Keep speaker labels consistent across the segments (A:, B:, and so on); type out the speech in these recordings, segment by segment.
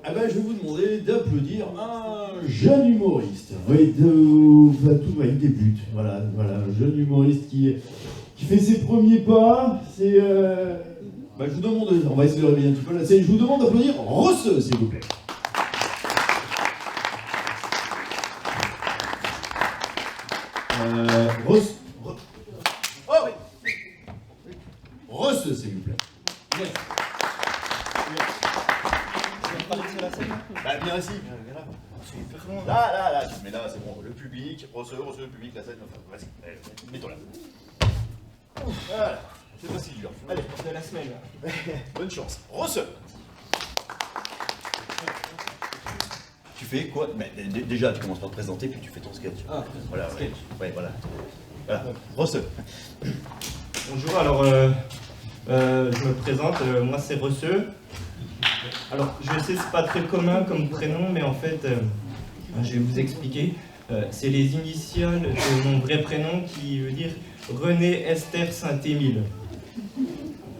A: Ah ben, je vais vous demander d'applaudir un jeune humoriste. Oui, tout il débute. Voilà, un jeune humoriste qui fait ses premiers pas. C'est. Ben, je vous demande, on va essayer de réveiller un petit peu la scène. Je vous demande d'applaudir Rosseux, s'il vous plaît. Oh oui. Rosseux, s'il vous plaît. Yes. Bah, viens ici. Là. Mais là, c'est bon. Le public, Rosseux, le public, la scène. Enfin, vas-y, mets-toi là. Voilà. C'est pas si dur. Allez.
B: De la semaine.
A: Bonne chance. Rosseux. Tu fais quoi? Mais déjà, tu commences par te présenter, puis tu fais ton sketch.
B: Ah,
A: voilà,
B: sketch.
A: Ouais, voilà. Voilà. Rosseux.
B: Bonjour, alors je me présente, moi c'est Rosseux. Alors je sais c'est pas très commun comme prénom, mais en fait je vais vous expliquer. C'est les initiales de mon vrai prénom qui veut dire René Esther Saint-Émile.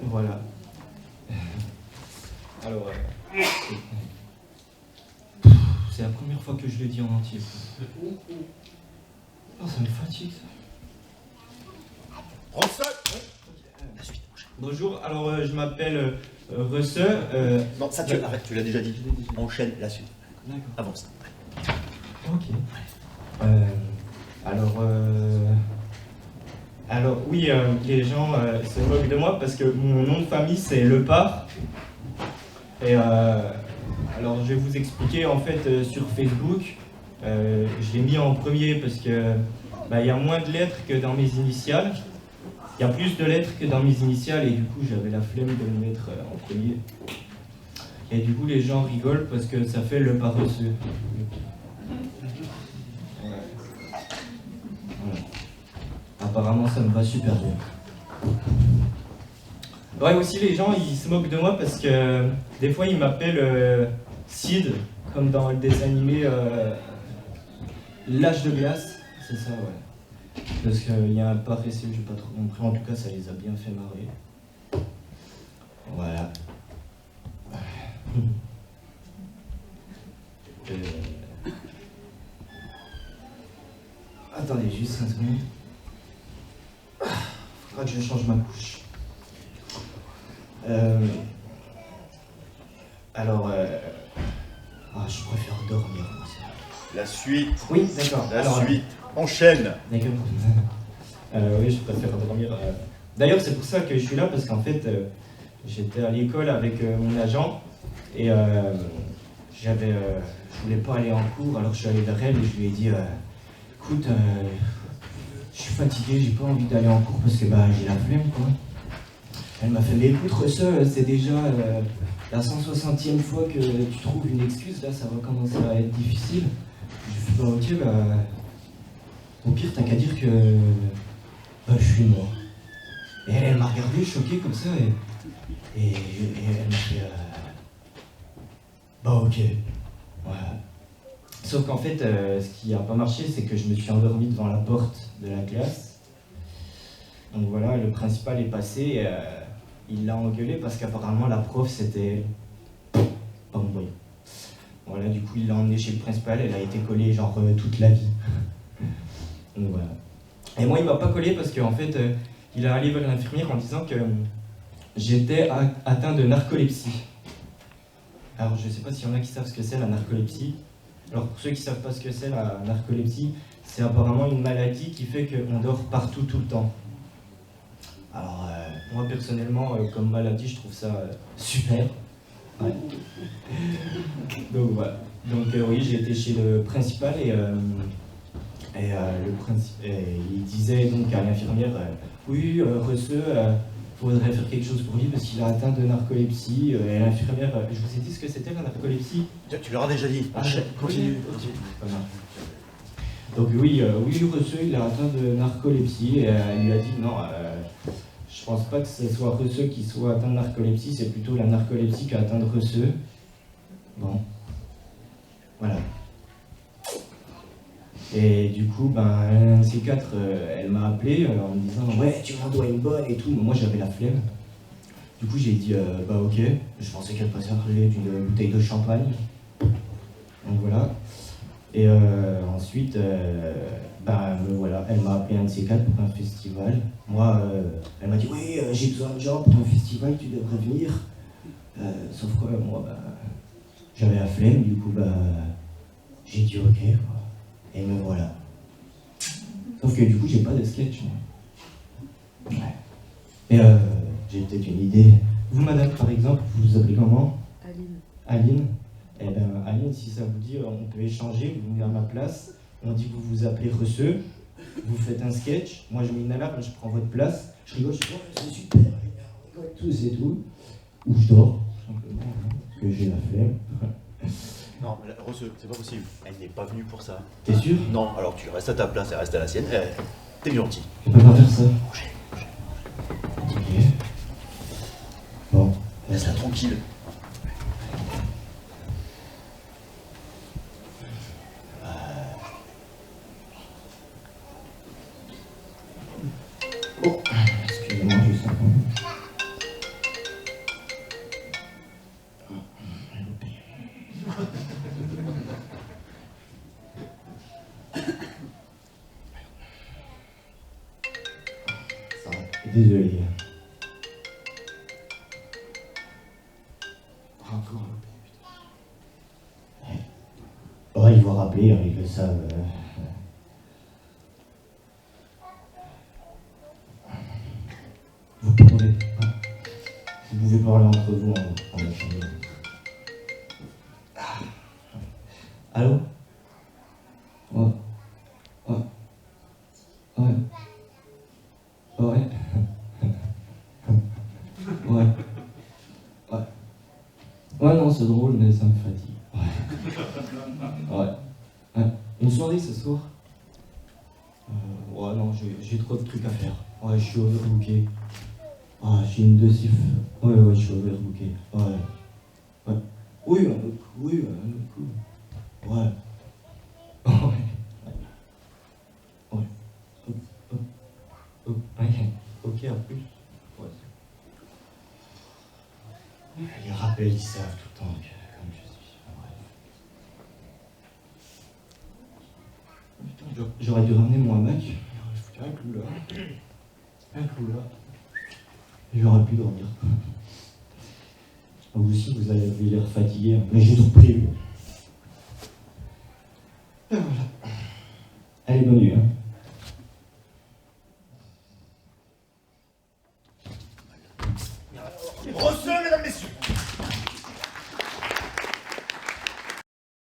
B: Voilà. Alors c'est la première fois que je le dis en entier. Oh, ça me fatigue ça.
A: Rosseux. La suite.
B: Bonjour, alors je m'appelle Rosseux.
A: Non, ça arrête, tu l'as déjà dit. Enchaîne la suite.
B: D'accord.
A: Avance.
B: Ok. Alors oui, les gens se moquent de moi parce que mon nom de famille c'est Lepard. Et alors je vais vous expliquer en fait sur Facebook. Je l'ai mis en premier parce que il y a moins de lettres que dans mes initiales. Il y a plus de lettres que dans mes initiales et du coup j'avais la flemme de le mettre en premier. Et du coup les gens rigolent parce que ça fait le paresseux. Voilà. Apparemment ça me va super bien. Ouais, aussi les gens ils se moquent de moi parce que des fois ils m'appellent Sid, comme dans le dessin animé L'âge de glace, c'est ça ouais. Parce qu'il y a un paresseux, j'ai pas trop compris, en tout cas ça les a bien fait marrer. Voilà. Attendez juste 5 secondes. Faudra que je change ma couche. Je préfère dormir.
A: La suite.
B: Oui, d'accord.
A: La suite. Enchaîne.
B: D'accord. Oui, je préfère dormir. D'ailleurs, c'est pour ça que je suis là, parce qu'en fait, j'étais à l'école avec mon agent et je voulais pas aller en cours, alors je suis allé vers elle et je lui ai dit écoute, je suis fatigué, j'ai pas envie d'aller en cours parce que j'ai la flemme quoi. Elle m'a fait mais écoute Rosseux, c'est déjà la 160e fois que tu trouves une excuse, là ça va commencer à être difficile. Je lui ai fait au pire t'as qu'à dire que je suis mort. Et elle m'a regardé choquée comme ça et elle m'a fait ok. Voilà. Sauf qu'en fait, ce qui n'a pas marché, c'est que je me suis endormi devant la porte de la classe. Donc voilà, le principal est passé, il l'a engueulé parce qu'apparemment la prof c'était pas mon voyant. Voilà, du coup il l'a emmené chez le principal, elle a été collée genre toute la vie. Donc voilà. Et moi il m'a pas collé parce qu'en fait, il est allé vers l'infirmière en disant que j'étais atteint de narcolepsie. Alors je sais pas s'il y en a qui savent ce que c'est la narcolepsie. Alors pour ceux qui savent pas ce que c'est la narcolepsie, c'est apparemment une maladie qui fait qu'on dort partout tout le temps. Alors moi personnellement, comme maladie, je trouve ça super. Ouais. Donc voilà. Donc oui, j'ai été chez le principal et il disait donc à l'infirmière oui, Rosseux, faudrait faire quelque chose pour lui parce qu'il a atteint de narcolepsie. Et l'infirmière, je vous ai dit ce que c'était la narcolepsie?
A: Tu l'auras déjà dit. Continue.
B: Donc oui, Rosseux, il a atteint de narcolepsie et elle lui a dit non, je pense pas que ce soit Rosseux qui soit atteint de narcolepsie, c'est plutôt la narcolepsie qui a atteint de Rosseux. Bon, voilà. Et du coup, un de ces quatre, elle m'a appelé en me disant ouais, tu m'en dois une bonne et tout. Mais moi j'avais la flemme. Du coup, j'ai dit bah ok, je pensais qu'elle passerait d'une bouteille de champagne. Donc voilà. Et ensuite, voilà, elle m'a appelé un de ces quatre pour un festival. Moi, elle m'a dit oui, j'ai besoin de gens pour un festival, tu devrais venir. Sauf que moi, j'avais la flemme, du coup, j'ai dit ok, quoi. Et me voilà. Sauf que du coup, j'ai pas de sketch. Ouais. Et j'ai peut-être une idée. Vous, madame, par exemple, vous vous appelez comment?
C: Aline.
B: Aline? Eh bien, Aline, si ça vous dit, on peut échanger, vous venez à ma place, on dit que vous vous appelez Receux, vous faites un sketch, moi je mets une alarme, je prends votre place, je rigole, je dis, oh, c'est super, on rigole tous et tout. Ou je dors, simplement, parce que j'ai la flemme.
D: Non, Receux, c'est pas possible. Elle n'est pas venue pour ça.
B: T'es sûr?
D: Non, alors tu restes à ta place, elle reste à la sienne. T'es gentil.
B: Je peux pas faire ça.
D: Roger.
B: Ok. Bon.
D: Laisse-la tranquille.
B: Oh, excusez-moi, juste un peu. Ça va. Désolé. Encore loupé, putain. Ouais, ils vont rappeler, hein, ils le savent. Vous pouvez, vous pouvez parler entre vous en attendant. Allô? Ouais. Ouais. Ouais. Ouais. Ouais. Ouais. Ouais, non, c'est drôle, mais ça me fatigue. Ouais. Ouais. Ouais. Une soirée ce soir? Ouais, non, j'ai trop de trucs à faire. Ouais, je suis overbooké. Ah, j'ai une deuxième. Ouais, je suis overbooké. Ouais. Ouais. Oui, un autre coup. Oui, un autre coup. Ouais. Ouais. Ouais. Ouais. Ok, en plus. Ouais. Les rappels, ils savent tout le temps comme je suis. Bref. Putain, j'aurais dû ramener mon hamac. J'aurais foutu un clou là. Un clou là. J'aurais pu dormir. Vous aussi, vous avez l'air fatigué, mais j'ai tout prévu. Et voilà. Allez, bonne nuit. Hein.